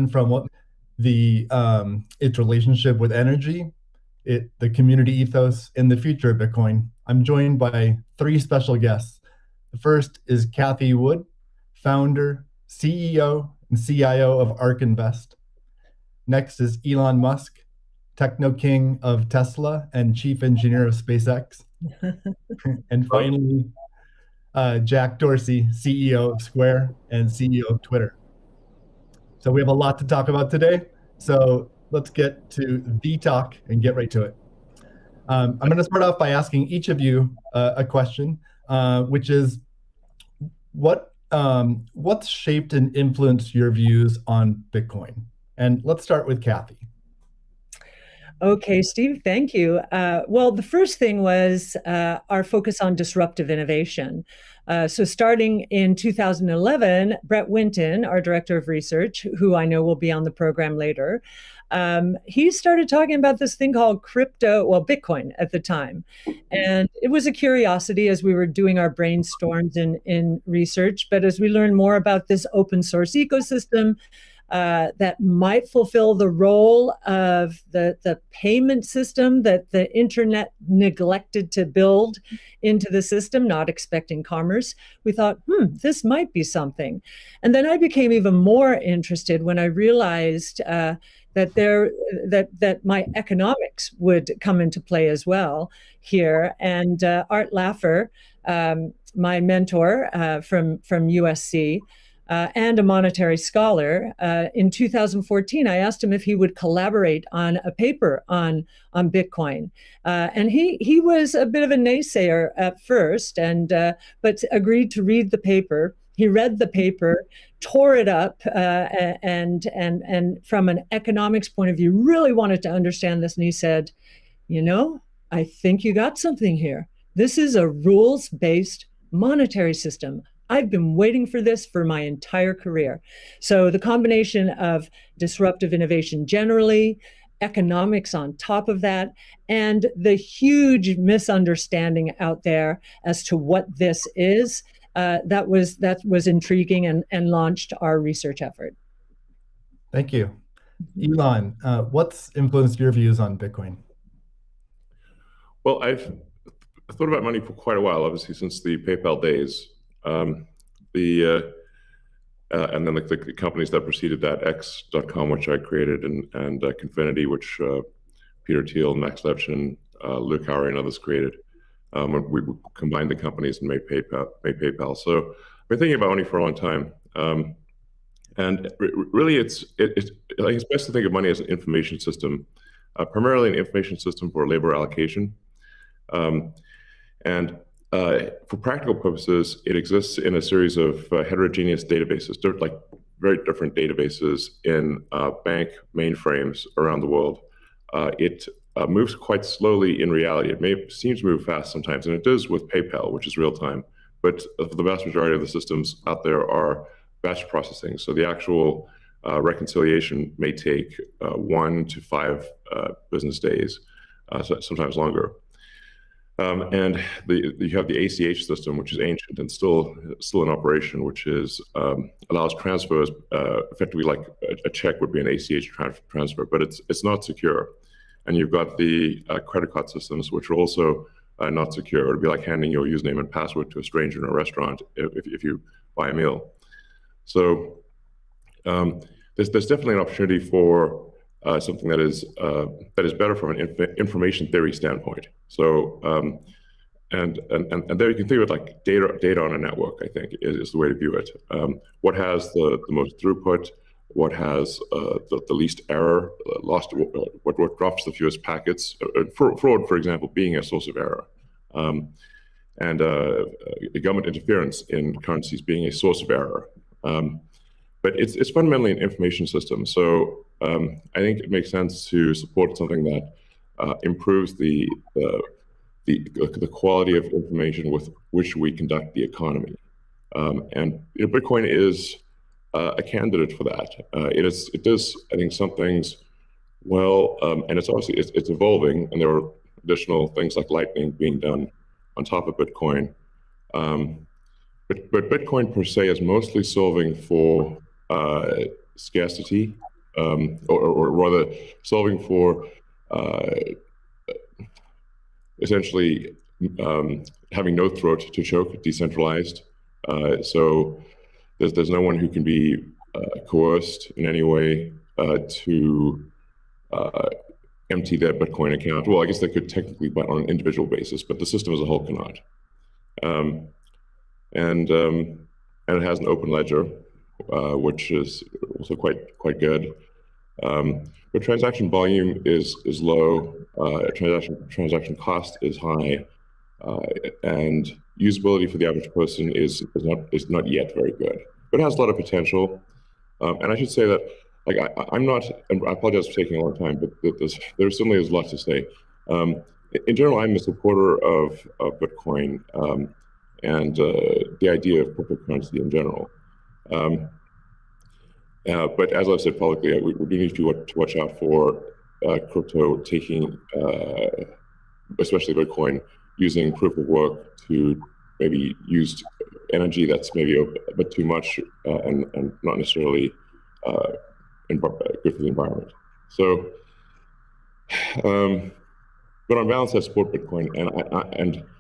from the its relationship with energy, the community ethos, and the future of Bitcoin. I'm joined by three special guests. The first is Cathie Wood, founder, CEO, and CIO of ARK Invest. Next is Elon Musk, techno king of Tesla and chief engineer of SpaceX. And finally, Jack Dorsey, CEO of Square and CEO of Twitter. So we have a lot to talk about today. So let's get to the talk and get right to it. I'm going to start off by asking each of you a question, which is, what's shaped and influenced your views on Bitcoin? And let's start with Cathie. Okay, Steve, thank you. Well, the first thing was our focus on disruptive innovation. So starting in 2011, Brett Winton, our director of research, who I know will be on the program later, he started talking about this thing called Bitcoin at the time. And it was a curiosity as we were doing our brainstorms in research. But as we learned more about this open source ecosystem, that might fulfill the role of the payment system that the internet neglected to build into the system, not expecting commerce. We thought, this might be something. And then I became even more interested when I realized that my economics would come into play as well here. And Art Laffer, my mentor from USC, and a monetary scholar, in 2014, I asked him if he would collaborate on a paper on Bitcoin. And he was a bit of a naysayer at first, but agreed to read the paper. He read the paper, tore it up, and from an economics point of view, really wanted to understand this. And he said, I think you got something here. This is a rules-based monetary system. I've been waiting for this for my entire career. So the combination of disruptive innovation generally, economics on top of that, and the huge misunderstanding out there as to what this is, that was intriguing and launched our research effort. Thank you. Elon, what's influenced your views on Bitcoin? Well, I've thought about money for quite a while, obviously, since the PayPal days. And then the companies that preceded that, X.com, which I created, and Confinity, which Peter Thiel, Max Levchin, Luke Howry, and others created. We combined the companies and made PayPal. So I've been thinking about money for a long time. And really, it's best to think of money as an information system, primarily an information system for labor allocation. For practical purposes, it exists in a series of heterogeneous databases, like very different databases in bank mainframes around the world. It moves quite slowly in reality. It seems to move fast sometimes, and it does with PayPal, which is real time. But the vast majority of the systems out there are batch processing. So the actual reconciliation may take 1 to 5 business days, sometimes longer. And you have the ACH system, which is ancient and still in operation, which allows transfers effectively like a check would be an ACH transfer, but it's not secure. And you've got the credit card systems, which are also not secure. It would be like handing your username and password to a stranger in a restaurant if you buy a meal. So there's definitely an opportunity for something that is better from an information theory standpoint. So and there you can think of it like data on a network. I think is the way to view it. What has the most throughput? What has the least error? What drops the fewest packets? Fraud, for example, being a source of error, and the government interference in currencies being a source of error. But it's fundamentally an information system. So I think it makes sense to support something that improves the quality of information with which we conduct the economy. And Bitcoin is a candidate for that. It does, I think, some things well, and it's obviously it's evolving, and there are additional things like Lightning being done on top of Bitcoin. But Bitcoin per se is mostly solving for scarcity or rather solving for essentially having no throat to choke, decentralized. So there's no one who can be coerced in any way to empty their Bitcoin account. Well, I guess they could technically, but on an individual basis, but the system as a whole cannot. And it has an open ledger, which is also quite good. But transaction volume is low. Transaction cost is high, and usability for the average person is not yet very good. But it has a lot of potential. And I should say that, like, I'm not, and I apologize for taking a long time, but there certainly is a lot to say. In general, I'm a supporter of Bitcoin and the idea of cryptocurrency in general. But as I've said publicly, we do need to watch out for crypto taking, especially Bitcoin, using proof of work to maybe use energy that's maybe a bit too much and not necessarily good for the environment. So, but on balance, I support Bitcoin, and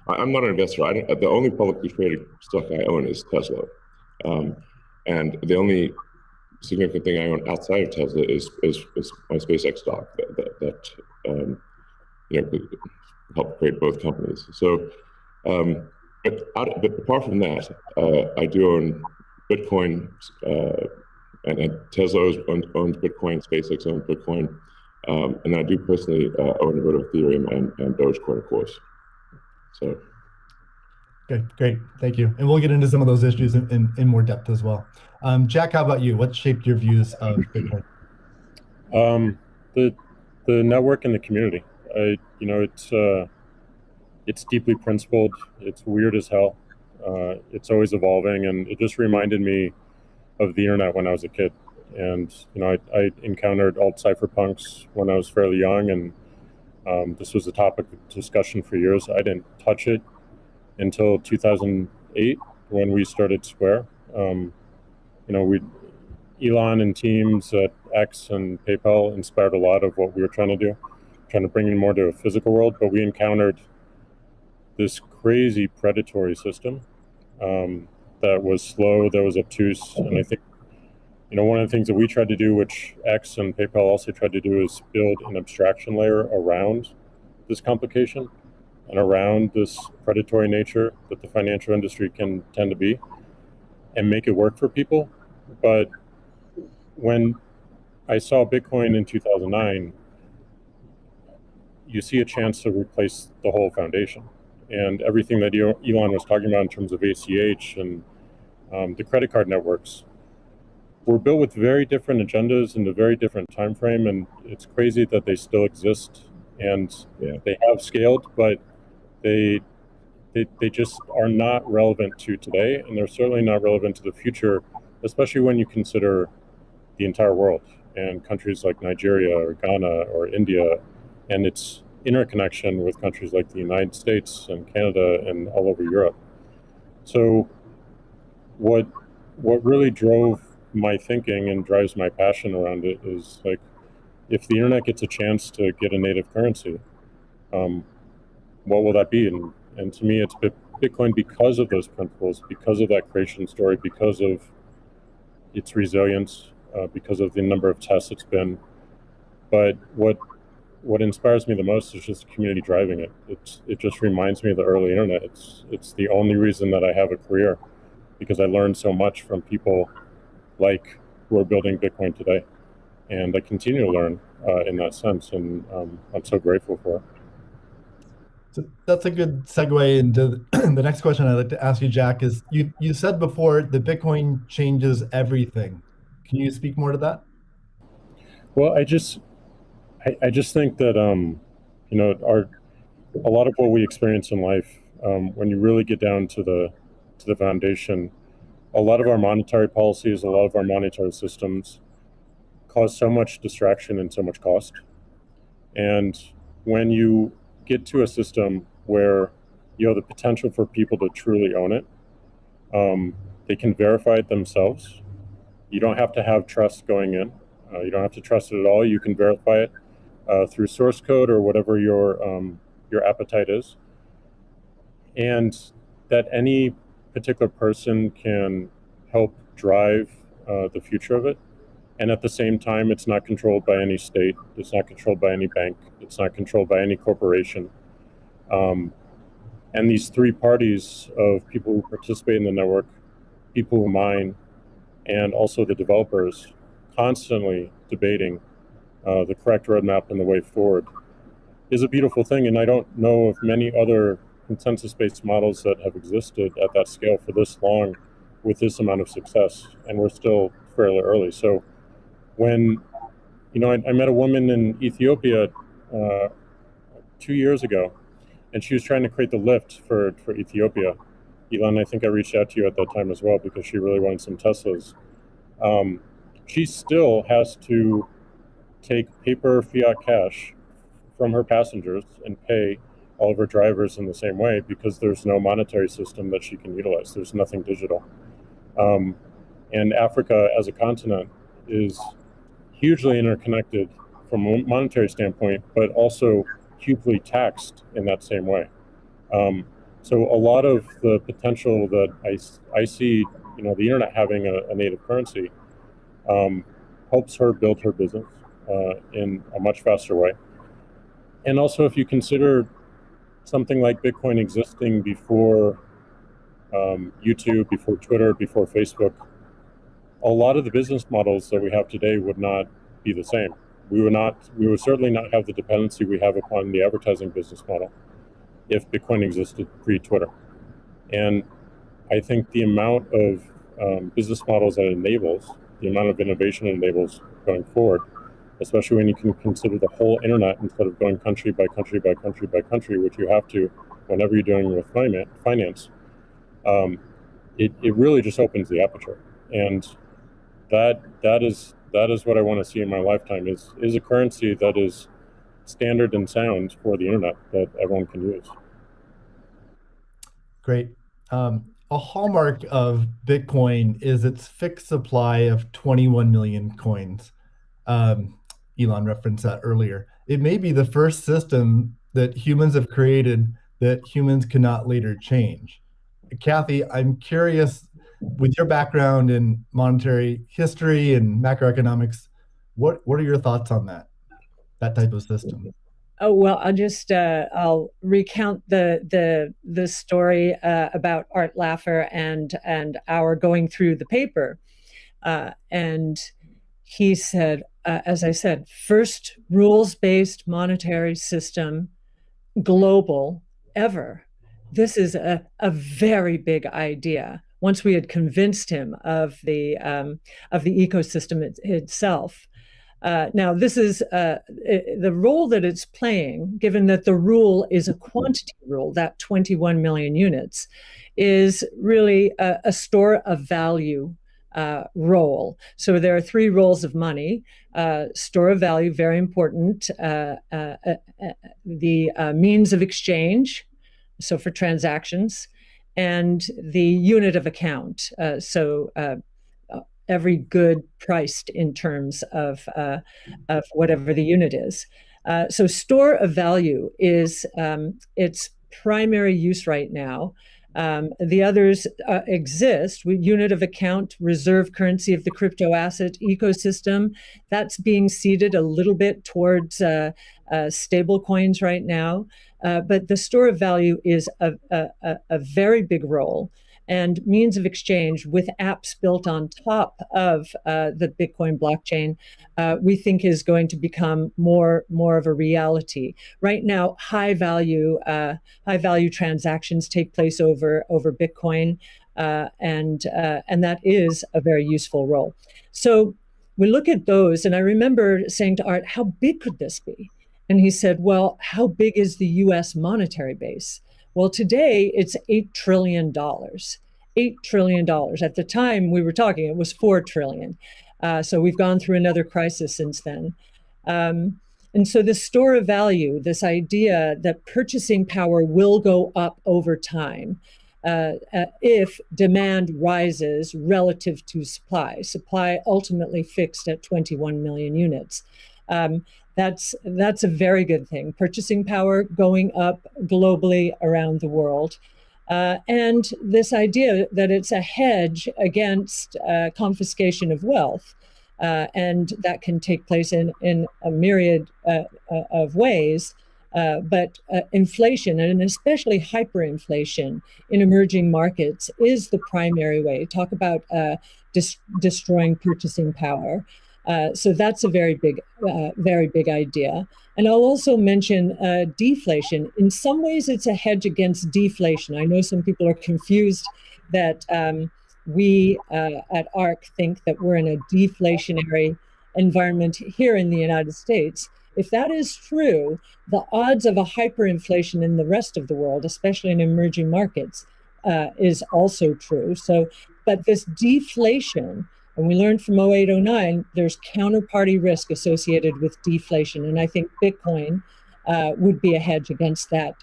I'm not an investor. The only publicly traded stock I own is Tesla, and the only significant thing I own outside of Tesla is my SpaceX stock that could help create both companies. So, but apart from that, I do own Bitcoin, and Tesla owns Bitcoin, SpaceX owns Bitcoin, and I do personally own a bit of Ethereum and Dogecoin, of course. So. Okay, great, thank you. And we'll get into some of those issues in more depth as well. Jack, how about you? What shaped your views of Bitcoin? The network and the community. It's deeply principled. It's weird as hell. It's always evolving, and it just reminded me of the internet when I was a kid. And I encountered alt cypherpunks when I was fairly young, and this was a topic of discussion for years. I didn't touch it until 2008 when we started Square. Elon and teams at X and PayPal inspired a lot of what we were trying to do, trying to bring in more to a physical world, but we encountered this crazy predatory system that was slow, that was obtuse. And I think, one of the things that we tried to do, which X and PayPal also tried to do, is build an abstraction layer around this complication and around this predatory nature that the financial industry can tend to be, and make it work for people. But when I saw Bitcoin in 2009, you see a chance to replace the whole foundation. And everything that Elon was talking about in terms of ACH and the credit card networks were built with very different agendas in a very different time frame. And it's crazy that they still exist, and they have scaled, but they just are not relevant to today, and they're certainly not relevant to the future, especially when you consider the entire world and countries like Nigeria or Ghana or India, and its interconnection with countries like the United States and Canada and all over Europe. So what really drove my thinking and drives my passion around it is, like, if the internet gets a chance to get a native currency, what will that be? And to me, it's Bitcoin because of those principles, because of that creation story, because of its resilience, because of the number of tests it's been. But what inspires me the most is just the community driving it. It just reminds me of the early internet. It's the only reason that I have a career, because I learned so much from people like who are building Bitcoin today, and I continue to learn in that sense, and I'm so grateful for it. So that's a good segue into the next question I'd like to ask you, Jack. Is you said before that Bitcoin changes everything. Can you speak more to that? Well, I just think that a lot of what we experience in life, when you really get down to the foundation, a lot of our monetary policies, a lot of our monetary systems cause so much distraction and so much cost. And when you get to a system where you have the potential for people to truly own it, they can verify it themselves. You don't have to have trust going in. You don't have to trust it at all. You can verify it through source code or whatever your appetite is, and that any particular person can help drive the future of it. And at the same time, it's not controlled by any state. It's not controlled by any bank. It's not controlled by any corporation. And these three parties of people who participate in the network, people who mine, and also the developers, constantly debating the correct roadmap and the way forward, is a beautiful thing. And I don't know of many other consensus-based models that have existed at that scale for this long with this amount of success. And we're still fairly early. So when, I met a woman in Ethiopia 2 years ago, and she was trying to create the lift for Ethiopia. Elon, I think I reached out to you at that time as well because she really wanted some Teslas. She still has to take paper fiat cash from her passengers and pay all of her drivers in the same way because there's no monetary system that she can utilize. There's nothing digital. And Africa as a continent is hugely interconnected from a monetary standpoint, but also hugely taxed in that same way. So a lot of the potential that I see, the internet having a native currency helps her build her business in a much faster way. And also, if you consider something like Bitcoin existing before YouTube, before Twitter, before Facebook, a lot of the business models that we have today would not be the same. We would certainly not have the dependency we have upon the advertising business model if Bitcoin existed pre-Twitter. And I think the amount of business models that it enables, the amount of innovation it enables going forward, especially when you can consider the whole internet instead of going country by country by country by country, which you have to whenever you're dealing with finance, it really just opens the aperture. And that is what I want to see in my lifetime is a currency that is standard and sound for the internet that everyone can use. Great. A hallmark of Bitcoin is its fixed supply of 21 million coins. Elon referenced that earlier. It may be the first system that humans have created that humans cannot later change. Kathy, I'm curious, with your background in monetary history and macroeconomics, what are your thoughts on that type of system? Oh, well, I'll recount the story about Art Laffer and our going through the paper. And he said, as I said, first rules-based monetary system, global, ever. This is a very big idea. Once we had convinced him of the ecosystem itself. Now, this is the role that it's playing, given that the rule is a quantity rule, that 21 million units, is really a store of value role. So there are three roles of money. Store of value, very important. The means of exchange, so for transactions, and the unit of account. Every good priced in terms of whatever the unit is. So store of value is its primary use right now. The others exist. Unit of account, reserve currency of the crypto asset ecosystem. That's being seeded a little bit towards stable coins right now. But the store of value is a very big role. And means of exchange with apps built on top of the Bitcoin blockchain, we think is going to become more of a reality. Right now, high value transactions take place over Bitcoin, and that is a very useful role. So we look at those, and I remember saying to Art, "How big could this be?" And he said, "Well, how big is the U.S. monetary base?" Well, today it's $8 trillion. $8 trillion. At the time we were talking, it was $4 trillion. So we've gone through another crisis since then. And so the store of value, this idea that purchasing power will go up over time, if demand rises relative to supply. Supply ultimately fixed at 21 million units. That's a very good thing. Purchasing power going up globally around the world. And this idea that it's a hedge against confiscation of wealth. And that can take place in a myriad of ways. But inflation, and especially hyperinflation in emerging markets, is the primary way. Talk about destroying purchasing power. So that's a very big idea. And I'll also mention deflation. In some ways, it's a hedge against deflation. I know some people are confused that we at ARC think that we're in a deflationary environment here in the United States. If that is true, the odds of a hyperinflation in the rest of the world, especially in emerging markets, is also true. So, but this deflation, and we learned from 0809, there's counterparty risk associated with deflation. And I think Bitcoin would be a hedge against that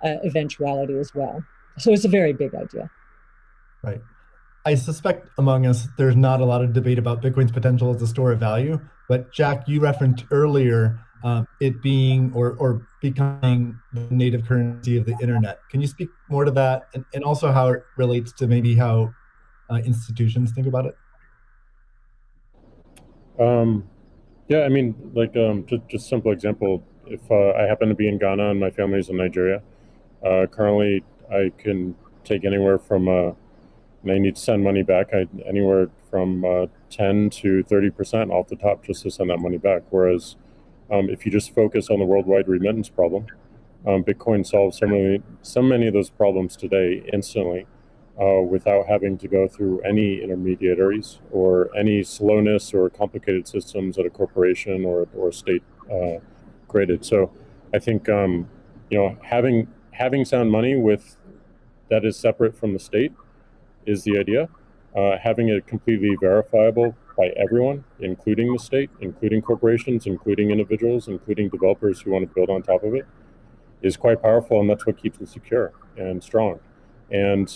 eventuality as well. So it's a very big idea. Right. I suspect among us, there's not a lot of debate about Bitcoin's potential as a store of value. But Jack, you referenced earlier it being or becoming the native currency of the internet. Can you speak more to that, and also how it relates to maybe how institutions think about it? Yeah, I mean, like just simple example. If I happen to be in Ghana and my family's in Nigeria, currently I can take anywhere from and I need to send money back, anywhere from 10 to 30% off the top just to send that money back. Whereas if you just focus on the worldwide remittance problem, Bitcoin solves so many of those problems today instantly without having to go through any intermediaries or any slowness or complicated systems at a corporation or a state created. So I think having sound money that is separate from the state is the idea. Having it completely verifiable by everyone, including the state, including corporations, including individuals, including developers who want to build on top of it, is quite powerful, and that's what keeps it secure and strong. And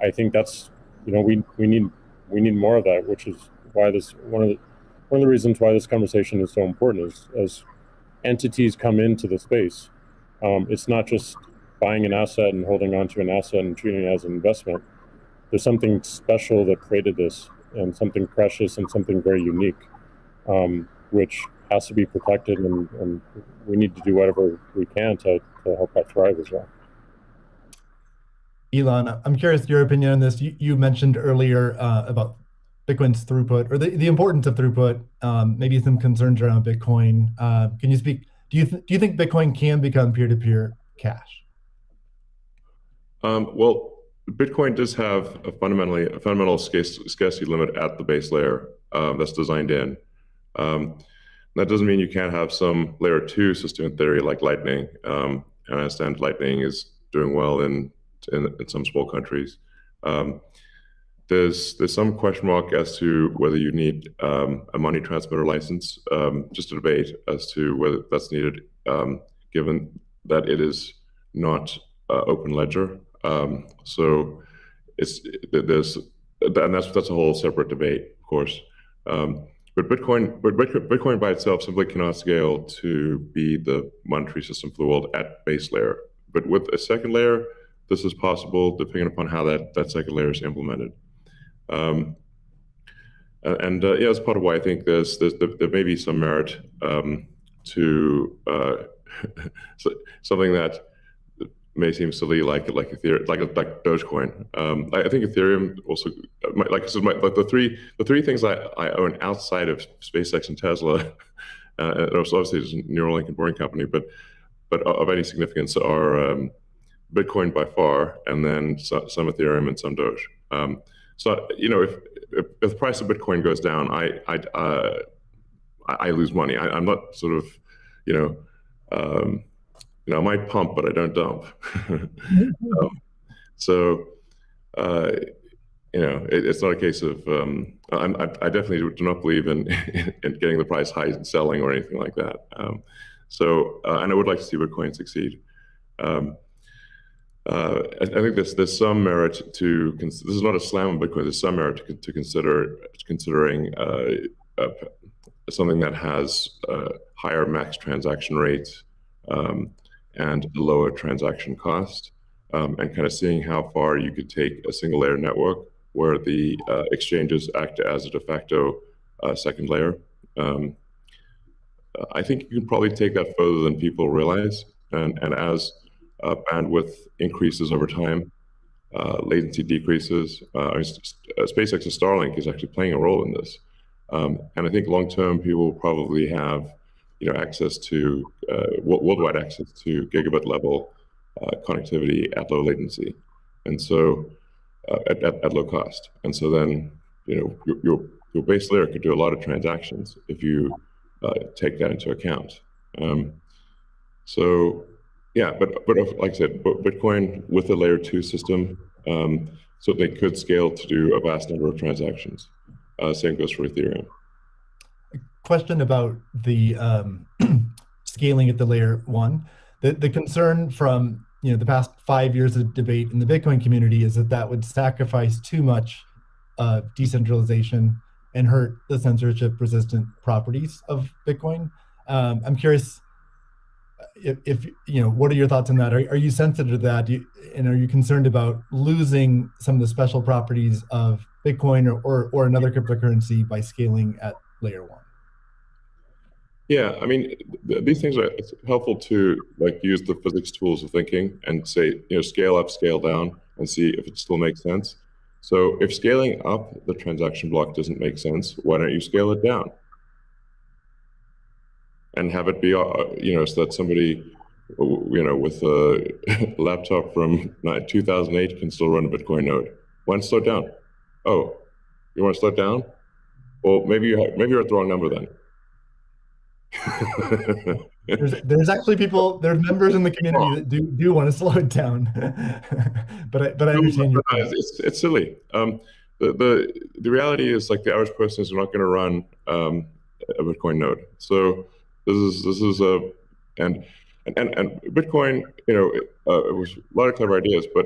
I think that's we need more of that, which is why this one of the reasons why this conversation is so important is as entities come into the space, it's not just buying an asset and holding on to an asset and treating it as an investment. There's something special that created this, and something precious and something very unique, which has to be protected, and we need to do whatever we can to help that thrive as well. Elon, I'm curious your opinion on this. You mentioned earlier about Bitcoin's throughput, or the importance of throughput, maybe some concerns around Bitcoin. Can you speak? Do you think Bitcoin can become peer-to-peer cash? Well, Bitcoin does have a fundamental scarcity limit at the base layer that's designed in. That doesn't mean you can't have some layer 2 system in theory like Lightning. And I understand Lightning is doing well in some small countries. There's some question mark as to whether you need a money transmitter license. Just a debate as to whether that's needed, given that it is not open ledger. So that's a whole separate debate, of course. But Bitcoin by itself simply cannot scale to be the monetary system for the world at base layer. But with a second layer, this is possible depending upon how that second layer is implemented. Yeah, that's part of why I think there may be some merit to something that may seem silly, like Ethereum, like Dogecoin. I think Ethereum also, the three things I own outside of SpaceX and Tesla, and also obviously there's Neuralink and Boring Company, but of any significance are Bitcoin by far, and then some Ethereum and some Doge. So if the price of Bitcoin goes down, I lose money. I'm not sort of I might pump, but I don't dump. It's not a case of I definitely do not believe in getting the price high and selling or anything like that. And I would like to see Bitcoin succeed. I think there's some merit to this is not a slam on Bitcoin. There's some merit to considering something that has higher max transaction rates and a lower transaction cost, and kind of seeing how far you could take a single layer network where the exchanges act as a de facto second layer. I think you can probably take that further than people realize, and as bandwidth increases over time, latency decreases. SpaceX's Starlink is actually playing a role in this, and I think long term people will probably have, access to worldwide access to gigabit level connectivity at low latency, and so at low cost. And so then your base layer could do a lot of transactions if you take that into account. So yeah, but like I said, Bitcoin with the layer 2 system, so they could scale to do a vast number of transactions. Same goes for Ethereum. Question about the scaling at the layer 1. The concern from the past 5 years of debate in the Bitcoin community is that would sacrifice too much decentralization and hurt the censorship-resistant properties of Bitcoin. I'm curious if what are your thoughts on that? Are you sensitive to that? And are you concerned about losing some of the special properties of Bitcoin or another cryptocurrency by scaling at layer 1? Yeah, I mean, these things it's helpful to use the physics tools of thinking and say, scale up, scale down, and see if it still makes sense. So if scaling up the transaction block doesn't make sense, why don't you scale it down? And have it be, so that somebody, with a laptop from 2008 can still run a Bitcoin node. Why not slow it down? Oh, you want to slow it down? Well, maybe you're at the wrong number then. there's actually there's members in the community that do want to slow it down, but I understand you. It's silly. The reality is the average person is not going to run a Bitcoin node. So this is and Bitcoin. It was a lot of clever ideas, but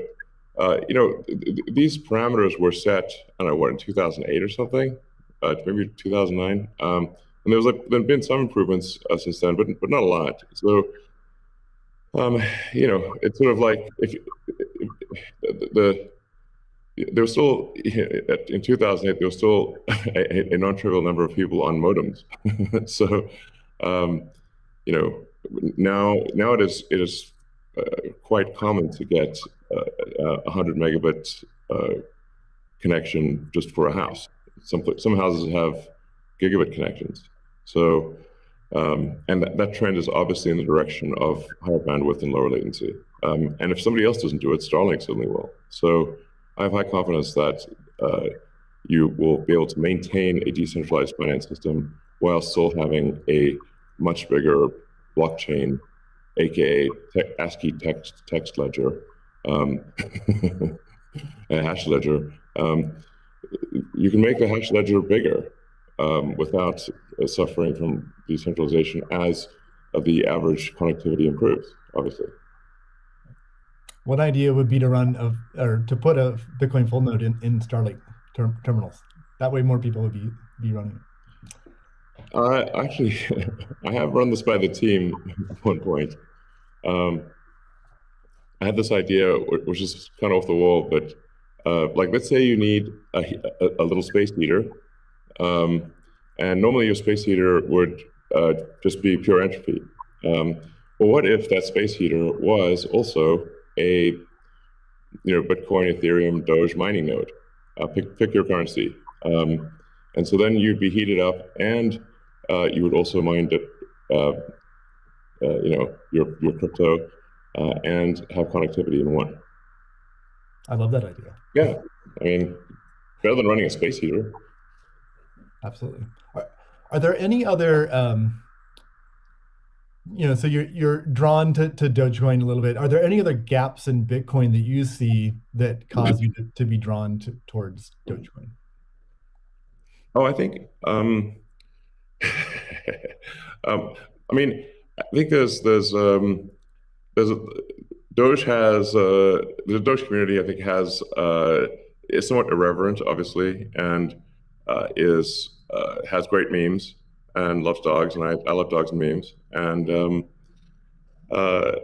these parameters were set. I don't know in 2008 or something, maybe 2009. And there've been some improvements since then, but not a lot. So, it's sort of like there was still in 2008 there was still a non-trivial number of people on modems. So, now it is quite common to get 100 megabit connection just for a house. Some houses have gigabit connections. So, and that trend is obviously in the direction of higher bandwidth and lower latency. And if somebody else doesn't do it, Starlink certainly will. So I have high confidence that you will be able to maintain a decentralized finance system while still having a much bigger blockchain, aka ASCII text ledger, a hash ledger. You can make the hash ledger bigger without suffering from decentralization as the average connectivity improves, obviously. What idea would be to put a Bitcoin full node in Starlink terminals? That way more people would be running it. Actually, I have run this by the team at one point. I had this idea, which is kind of off the wall, but let's say you need a little space heater. And normally your space heater would just be pure entropy. Well, what if that space heater was also a Bitcoin, Ethereum, Doge mining node? Pick your currency. And so then you'd be heated up, and you would also mine your crypto and have connectivity in one. I love that idea. Yeah, I mean, better than running a space heater. Absolutely. Are there any other, so you're drawn to Dogecoin a little bit. Are there any other gaps in Bitcoin that you see that cause you to be drawn towards Dogecoin? Oh, I think, I mean, I think there's Doge has the Doge community, I think, is somewhat irreverent, obviously, and has great memes and loves dogs, and I love dogs and memes, and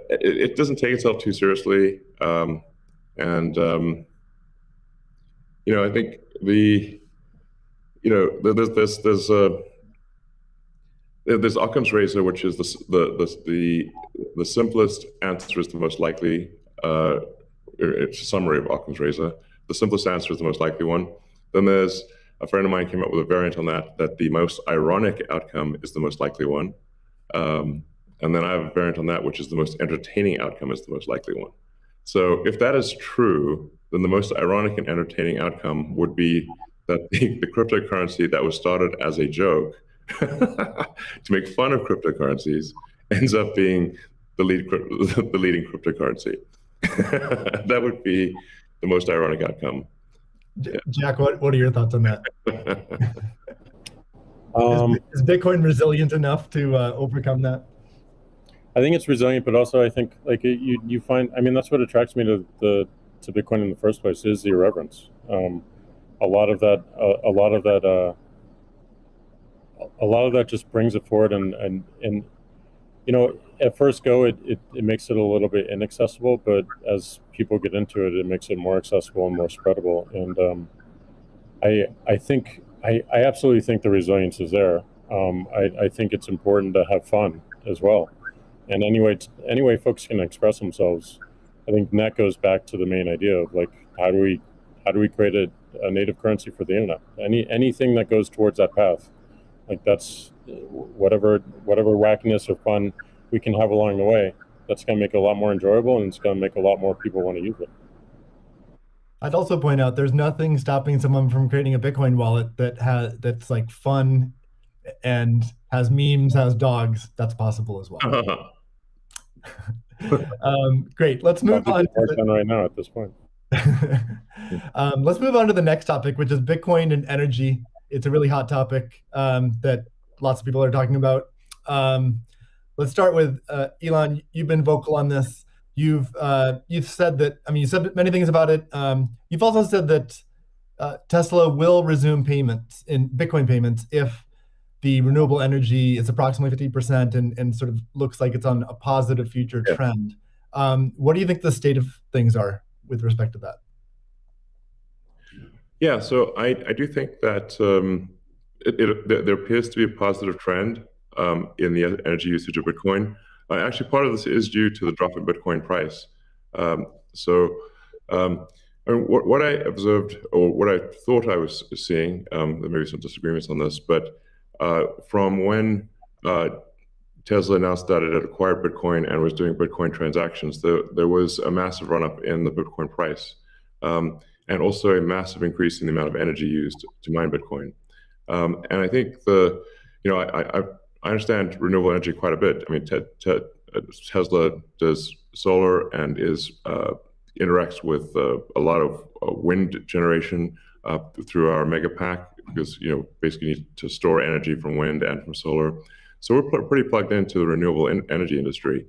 it doesn't take itself too seriously, and I think there's Occam's razor, which is the simplest answer is the most likely. It's a summary of Occam's razor. The simplest answer is the most likely one. Then there's a friend of mine came up with a variant on that the most ironic outcome is the most likely one. And then I have a variant on that, which is the most entertaining outcome is the most likely one. So if that is true, then the most ironic and entertaining outcome would be that the cryptocurrency that was started as a joke to make fun of cryptocurrencies ends up being the leading cryptocurrency. That would be the most ironic outcome. Jack, what are your thoughts on that? Is Bitcoin resilient enough to overcome that? I think it's resilient, but also I think like you find, I mean, that's what attracts me to Bitcoin in the first place is the irreverence. A lot of that just brings it forward, and at first go it makes it a little bit inaccessible, but as people get into it, it makes it more accessible and more spreadable. And I absolutely think the resilience is there. I think it's important to have fun as well. And anyway folks can express themselves. I think that goes back to the main idea of like how do we create a native currency for the internet? Anything that goes towards that path, like that's whatever wackiness or fun we can have along the way, that's going to make it a lot more enjoyable, and it's going to make a lot more people want to use it. I'd also point out there's nothing stopping someone from creating a Bitcoin wallet that's like fun and has memes, has dogs. That's possible as well. Great. Let's move on. Right now at this point. Let's move on to the next topic, which is Bitcoin and energy. It's a really hot topic that lots of people are talking about. Let's start with Elon. You've been vocal on this. You've said that. I mean, you said many things about it. You've also said that Tesla will resume payments in Bitcoin payments if the renewable energy is approximately 50% and sort of looks like it's on a positive future trend. What do you think the state of things are with respect to that? Yeah, so I do think that there appears to be a positive trend in the energy usage of Bitcoin. Actually, part of this is due to the drop in Bitcoin price. What I observed, or what I thought I was seeing, there may be some disagreements on this, but from when Tesla announced that it had acquired Bitcoin and was doing Bitcoin transactions, there was a massive run-up in the Bitcoin price, and also a massive increase in the amount of energy used to mine Bitcoin. And I think I understand renewable energy quite a bit. I mean, Tesla does solar and interacts with a lot of wind generation through our mega pack, because basically you need to store energy from wind and from solar. So we're pretty plugged into the renewable energy industry.